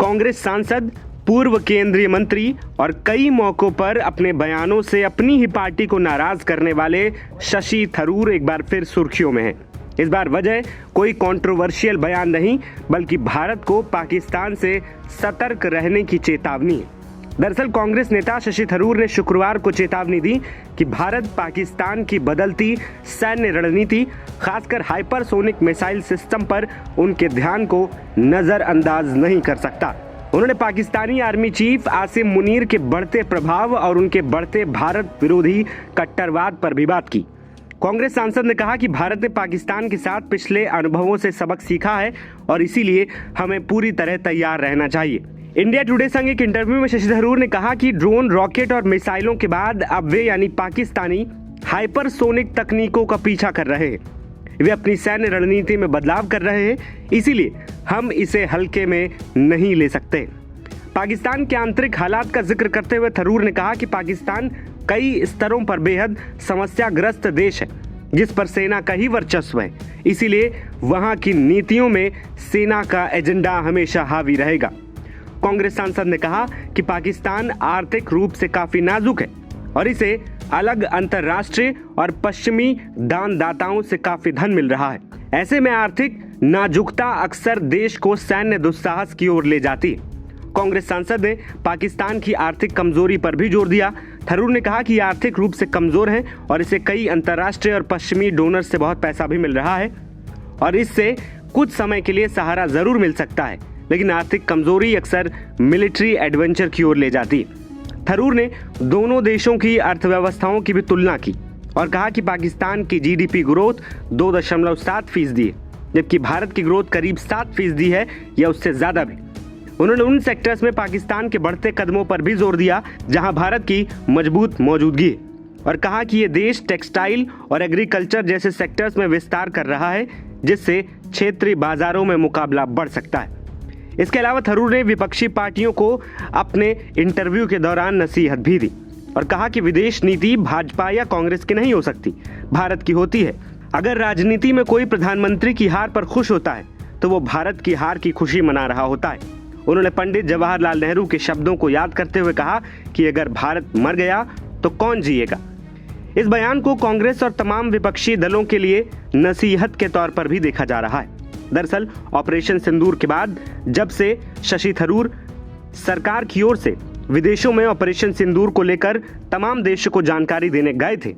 कांग्रेस सांसद, पूर्व केंद्रीय मंत्री और कई मौकों पर अपने बयानों से अपनी ही पार्टी को नाराज करने वाले शशि थरूर एक बार फिर सुर्खियों में हैं। इस बार वजह कोई कंट्रोवर्शियल बयान नहीं, बल्कि भारत को पाकिस्तान से सतर्क रहने की चेतावनी है। दरअसल कांग्रेस नेता शशि थरूर ने शुक्रवार को चेतावनी दी कि भारत पाकिस्तान की बदलती सैन्य रणनीति, खासकर हाइपरसोनिक मिसाइल सिस्टम पर उनके ध्यान को नजरअंदाज नहीं कर सकता। उन्होंने पाकिस्तानी आर्मी चीफ आसिम मुनीर के बढ़ते प्रभाव और उनके बढ़ते भारत विरोधी कट्टरवाद पर भी बात की। कांग्रेस सांसद ने कहा कि भारत ने पाकिस्तान के साथ पिछले अनुभवों से सबक सीखा है और इसीलिए हमें पूरी तरह तैयार रहना चाहिए। इंडिया टुडे संग एक इंटरव्यू में शशि थरूर ने कहा कि ड्रोन, रॉकेट और मिसाइलों के बाद अब वे यानी पाकिस्तानी हाइपरसोनिक तकनीकों का पीछा कर रहे हैं। वे अपनी सैन्य रणनीति में बदलाव कर रहे हैं, इसीलिए हम इसे हल्के में नहीं ले सकते। पाकिस्तान के आंतरिक हालात का जिक्र करते हुए थरूर ने कहा कि पाकिस्तान कई स्तरों पर बेहद समस्याग्रस्त देश है, जिस पर सेना का ही वर्चस्व है। इसीलिए वहां की नीतियों में सेना का एजेंडा हमेशा हावी रहेगा। कांग्रेस सांसद ने कहा कि पाकिस्तान आर्थिक रूप से काफी नाजुक है और इसे अलग अंतर्राष्ट्रीय और पश्चिमी दानदाताओं से काफी धन मिल रहा है। ऐसे में आर्थिक नाजुकता अक्सर देश को सैन्य दुस्साहस की ओर ले जाती है। कांग्रेस सांसद ने पाकिस्तान की आर्थिक कमजोरी पर भी जोर दिया। थरूर ने कहा कि आर्थिक रूप से कमजोर है और इसे कई अंतर्राष्ट्रीय और पश्चिमी डोनर से बहुत पैसा भी मिल रहा है और इससे कुछ समय के लिए सहारा जरूर मिल सकता है, लेकिन आर्थिक कमजोरी अक्सर मिलिट्री एडवेंचर की ओर ले जाती है। थरूर ने दोनों देशों की अर्थव्यवस्थाओं की भी तुलना की और कहा कि पाकिस्तान की जीडीपी ग्रोथ 2.7% है, जबकि भारत की ग्रोथ करीब 7% है या उससे ज्यादा भी। उन्होंने उन सेक्टर्स में पाकिस्तान के बढ़ते कदमों पर भी जोर दिया जहां भारत की मजबूत मौजूदगी है और कहा कि ये देश टेक्सटाइल और एग्रीकल्चर जैसे सेक्टर्स में विस्तार कर रहा है, जिससे क्षेत्रीय बाजारों में मुकाबला बढ़ सकता है। इसके अलावा थरूर ने विपक्षी पार्टियों को अपने इंटरव्यू के दौरान नसीहत भी दी और कहा कि विदेश नीति भाजपा या कांग्रेस की नहीं हो सकती, भारत की होती है। अगर राजनीति में कोई प्रधानमंत्री की हार पर खुश होता है तो वो भारत की हार की खुशी मना रहा होता है। उन्होंने पंडित जवाहरलाल नेहरू के शब्दों को याद करते हुए कहा कि अगर भारत मर गया तो कौन जिएगा। इस बयान को कांग्रेस और तमाम विपक्षी दलों के लिए नसीहत के तौर पर भी देखा जा रहा है। दरअसल ऑपरेशन सिंदूर के बाद जब से शशि थरूर सरकार की ओर से विदेशों में ऑपरेशन सिंदूर को लेकर तमाम देशों को जानकारी देने गए थे,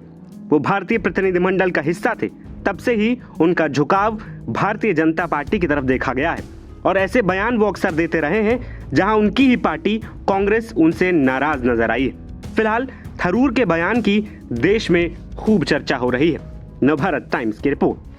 वो भारतीय प्रतिनिधिमंडल का हिस्सा थे, तब से ही उनका झुकाव भारतीय जनता पार्टी की तरफ देखा गया है और ऐसे बयान वो अक्सर देते रहे हैं जहां उनकी ही पार्टी कांग्रेस उनसे नाराज नजर आई है। फिलहाल थरूर के बयान की देश में खूब चर्चा हो रही है। नवभारत टाइम्स की रिपोर्ट।